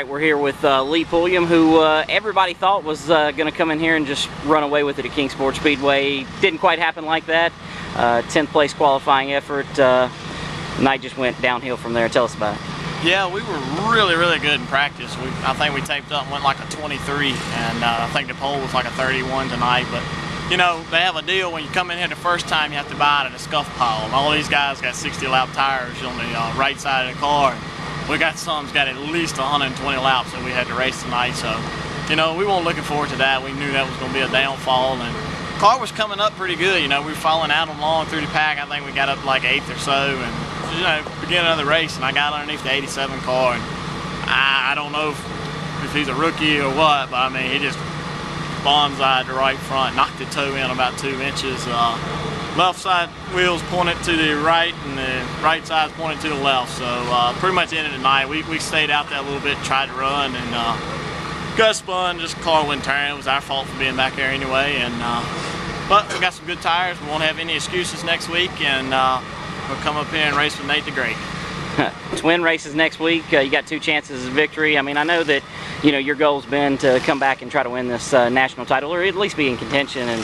right, we're here with Lee Pulliam, who everybody thought was going to come in here and just run away with it at Kingsport Speedway. Didn't quite happen like that. 10th place qualifying effort. Night just went downhill from there. Tell us about it. Yeah, we were really good in practice. I think we taped up and went like a 23, and I think the pole was like a 31 tonight. But you know, they have a deal when you come in here the first time, you have to buy it at a scuff pile. And all these guys got 60 lap tires on the right side of the car. We got some's got at least 120 laps that we had to race tonight. So, you know, we weren't looking forward to that. We knew that was going to be a downfall, and the car was coming up pretty good. You know, we were falling out along through the pack. I think we got up like 8th or so, and you know, beginning of the race, and I got underneath the 87 car, and I don't know if he's a rookie or what, but I mean, he just bonsai'd the right front, knocked the toe in about 2 inches. Left side wheels pointed to the right, and the right side's pointed to the left. So pretty much ended the night. We stayed out there a little bit, tried to run, and got spun. Just the car wouldn't turn. It was our fault for being back there anyway. And but we got some good tires. We won't have any excuses next week, and we'll come up here and race with Nate the Great. Twin races next week. You got 2 chances of victory. I mean, I know that, you know, your goal's been to come back and try to win this national title, or at least be in contention, and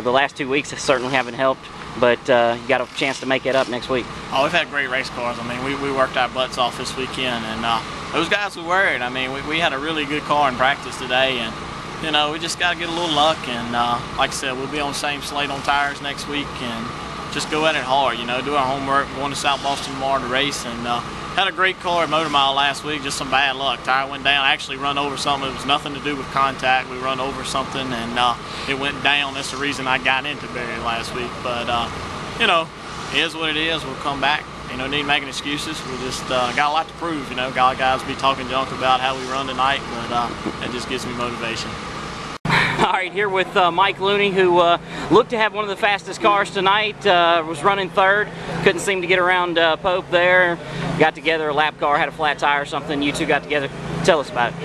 the last 2 weeks certainly haven't helped, but you got a chance to make it up next week. Oh, we've had great race cars. I mean, we worked our butts off this weekend, and those guys were worried. I mean, we had a really good car in practice today, and you know, we just got to get a little luck, and like I said, we'll be on the same slate on tires next week, and just go at it hard, you know, do our homework. Going to South Boston tomorrow to race, and had a great car at Motor Mile last week, just some bad luck. Tire went down, I actually run over something. It was nothing to do with contact. We run over something, and it went down. That's the reason I got into Barry last week. But, you know, it is what it is. We'll come back. You know, need making excuses. We just got a lot to prove, you know. Guys be talking junk about how we run tonight, but that just gives me motivation. All right, here with Mike Looney, who looked to have one of the fastest cars tonight, was running 3rd, couldn't seem to get around Pope there, got together a lap car, had a flat tire or something, you two got together. Tell us about it.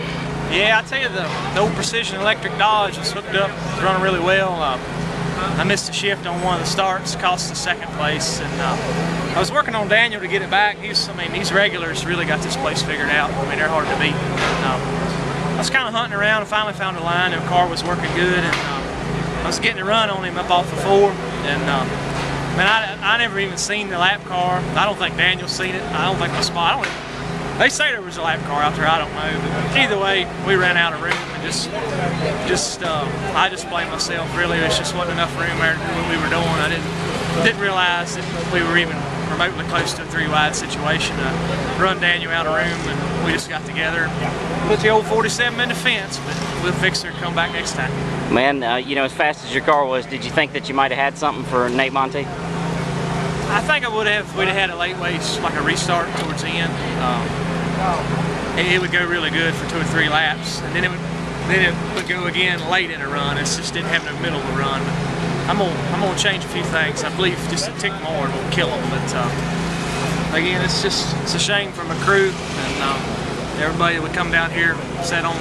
Yeah, I tell you, the old Precision Electric Dodge was hooked up, was running really well. I missed a shift on one of the starts, cost us 2nd place, and I was working on Daniel to get it back. I mean, these regulars really got this place figured out. I mean, they're hard to beat. I was kind of hunting around and finally found a line, and the car was working good, and I was getting a run on him up off the 4, and man, I never even seen the lap car. I don't think Daniel's seen it. I don't think my spot. They say there was a lap car out there. I don't know, but either way, we ran out of room, and I just blamed myself. Really, there just wasn't enough room there to do what we were doing. I didn't realize that we were even remotely close to a 3-wide situation. I run Daniel out of room, and we just got together and put the old 47 in the fence, but we'll fix her and come back next time. Man, you know, as fast as your car was, did you think that you might have had something for Nate Monteith? I think I would have. We'd have had a late race, like a restart towards the end. It would go really good for 2 or 3 laps, and then it would go again late in a run. It just didn't have the middle of the run. I'm gonna change a few things. I believe just a tick more will kill them. But again, it's a shame from a crew, and everybody that would come down here, sat on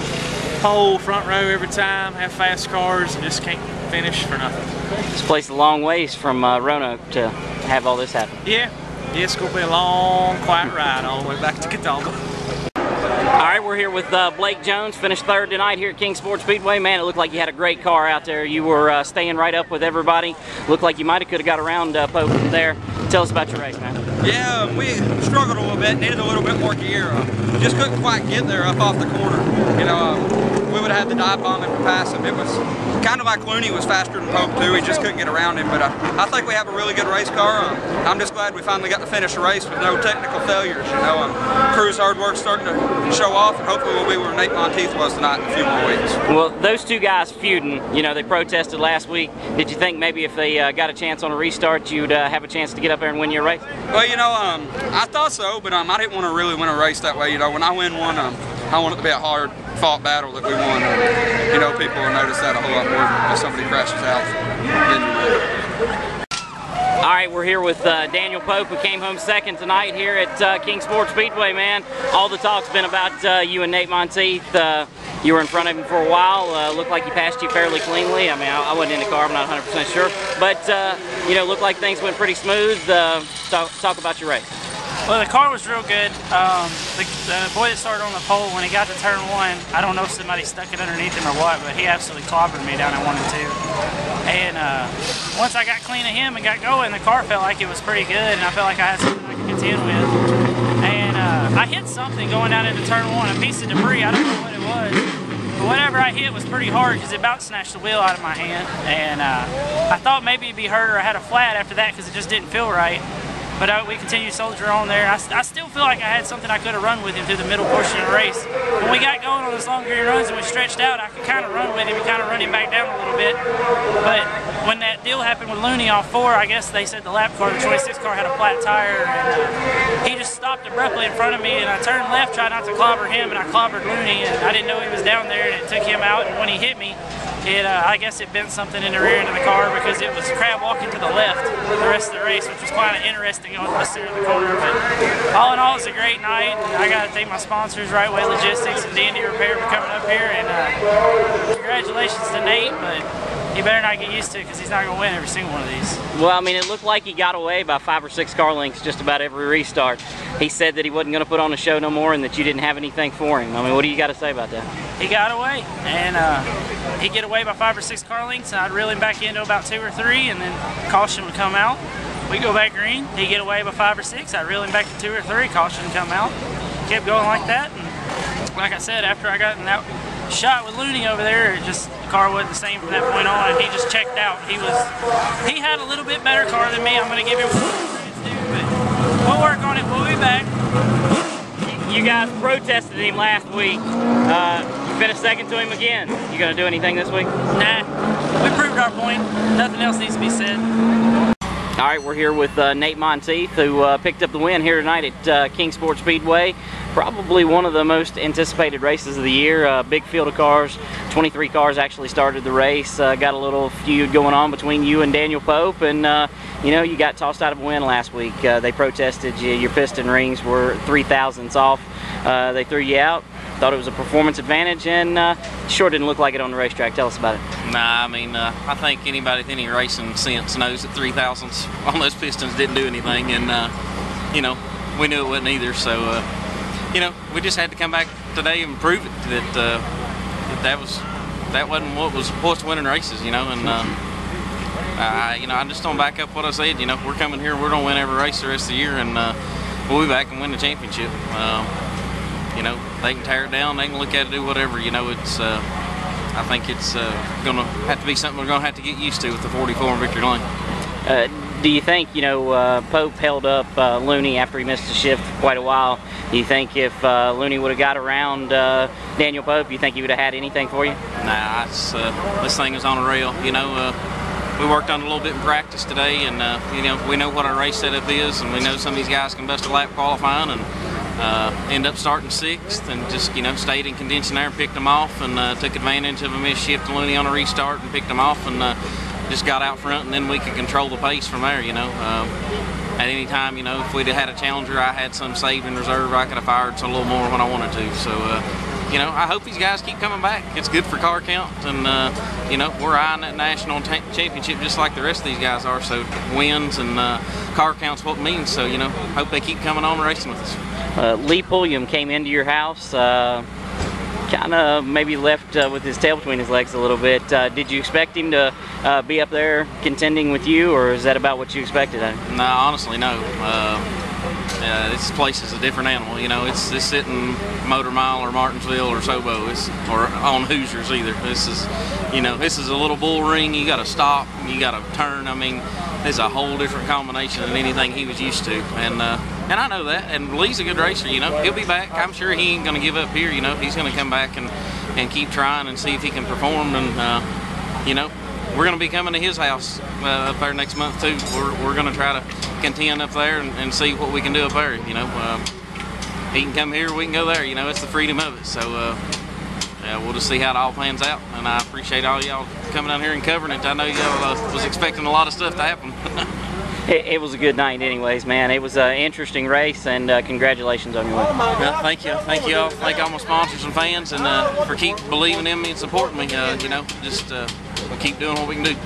pole, front row every time, have fast cars, and just can't finish for nothing. This place is a long ways from Roanoke to have all this happen. Yeah, it's gonna be a long, quiet ride all the way back to Catawba. All right, we're here with Blake Jones, finished 3rd tonight here at Kingsport Speedway. Man, it looked like you had a great car out there. You were staying right up with everybody. Looked like you could have got around Pope there. Tell us about your race, man. Yeah, we struggled a little bit, needed a little bit more gear. Just couldn't quite get there up off the corner. You know, we would have had the dive bomb and pass him. It was kind of like Looney was faster than Pope too. He just couldn't get around him. But I think we have a really good race car. I'm just glad we finally got to finish the race with no technical failures. You know, crew's hard work starting to show off, and hopefully we'll be where Nate Monteith was tonight in a few more weeks. Well, those 2 guys feuding, you know, they protested last week. Did you think maybe if they got a chance on a restart, you'd have a chance to get up there and win your race? Well, you know, I thought so, but I didn't want to really win a race that way. You know, when I win one, I want it to be a hard-fought battle that we won. You know, people will notice that a whole lot more if somebody crashes out than you would. All right, we're here with Daniel Pope, who came home 2nd tonight here at Kingsport Speedway, man. All the talk's been about you and Nate Monteith. You were in front of him for a while. Looked like he passed you fairly cleanly. I mean, I wasn't in the car, I'm not 100% sure. But, you know, looked like things went pretty smooth. Talk about your race. Well, the car was real good. The boy that started on the pole, when he got to turn 1, I don't know if somebody stuck it underneath him or what, but he absolutely clobbered me down at 1 and 2. And once I got clean of him and got going, the car felt like it was pretty good, and I felt like I had something I could contend with. And I hit something going down into turn 1, a piece of debris. I don't know what it was. But whatever I hit was pretty hard because it about snatched the wheel out of my hand. And I thought maybe it'd be hurt or I had a flat after that because it just didn't feel right. But we continued to soldier on there. I still feel like I had something I could have run with him through the middle portion of the race. When we got going on those long green runs and we stretched out, I could kind of run with him and kind of run him back down a little bit. But when that deal happened with Looney off 4, I guess they said the lap car, the 26 car, had a flat tire. And he just stopped abruptly in front of me, and I turned left, tried not to clobber him, and I clobbered Looney. And I didn't know he was down there, and it took him out. And when he hit me, I guess it bent something in the rear end of the car because it was crab walking to the left the rest of the race, which was kind of interesting on the center of the corner. But all in all, it's a great night. I got to thank my sponsors, Right Way Logistics and D&D Repair, for coming up here. And congratulations to Nate, but he better not get used to it because he's not going to win every single one of these. Well, I mean, it looked like he got away by 5 or 6 car lengths just about every restart. He said that he wasn't going to put on a show no more and that you didn't have anything for him. I mean, what do you got to say about that? He got away, and he'd get away by 5 or 6 car lengths, and I'd reel him back into about 2 or 3, and then caution would come out. We'd go back green, he'd get away by 5 or 6, I'd reel him back to 2 or 3, caution would come out. Kept going like that, and like I said, after I got in that shot with Looney over there, the car wasn't the same from that point on, and he just checked out. He had a little bit better car than me. I'm going to give him credit due, but we'll work on it. We'll be back. You guys protested him last week. You finished second to him again. You going to do anything this week? Nah, we proved our point. Nothing else needs to be said. All right, we're here with Nate Monteith, who picked up the win here tonight at Kingsport Speedway. Probably one of the most anticipated races of the year. Big field of cars. 23 cars actually started the race. Got a little feud going on between you and Daniel Pope, and you know, you got tossed out of a win last week. They protested you. Your piston rings were 3 thousandths off. They threw you out. Thought it was a performance advantage, and sure didn't look like it on the racetrack. Tell us about it. Nah, I mean, I think anybody with any racing sense knows that 3 thousandths on those pistons didn't do anything, and you know, we knew it wouldn't either. So, you know, we just had to come back today and prove it that that wasn't what was supposed to win in races, you know. And you know, I just don't back up what I said. You know, we're coming here, we're gonna win every race the rest of the year, and we'll be back and win the championship. You know, they can tear it down, they can look at it, do whatever. You know, it's I think it's gonna have to be something we're gonna have to get used to with the 44 in Victory Lane. Do you think, you know, Pope held up Looney after he missed a shift for quite a while? Do you think if Looney would have got around Daniel Pope, you think he would have had anything for you? Nah, it's, this thing is on a rail. You know, we worked on it a little bit in practice today, and you know, we know what our race setup is, and we know some of these guys can bust a lap qualifying and end up starting 6th, and just, you know, stayed in contention there and picked them off, and took advantage of a missed shift to Looney on a restart and picked them off, and just got out front, and then we could control the pace from there. You know, at any time, you know, if we'd have had a challenger, I had some saved in reserve, I could have fired a little more when I wanted to. So, you know, I hope these guys keep coming back. It's good for car count, and you know, we're eyeing that national championship just like the rest of these guys are. So wins and car count's what it means. So, you know, hope they keep coming on and racing with us. Lee Pulliam came into your house, kind of maybe left with his tail between his legs a little bit. Did you expect him to be up there contending with you, or is that about what you expected? No, honestly, no. This place is a different animal. You know, it's sitting Motor Mile or Martinsville or Sobo, or on Hoosiers either. This is, you know, this is a little bull ring. You got to stop, you got to turn. I mean, it's a whole different combination than anything he was used to, and I know that. And Lee's a good racer. You know, he'll be back. I'm sure he ain't going to give up here. You know, he's going to come back and keep trying and see if he can perform. And you know, we're going to be coming to his house up there next month too. We're going to try to contend up there and see what we can do up there. You know, he can come here, we can go there. You know, it's the freedom of it. So yeah, we'll just see how it all plans out. And I appreciate all y'all coming down here and covering it. I know y'all was expecting a lot of stuff to happen. It was a good night anyways, man. It was an interesting race, and congratulations on your win. Well, thank you. Thank you all. Thank all my sponsors and fans, and for keep believing in me and supporting me. You know, just we'll keep doing what we can do.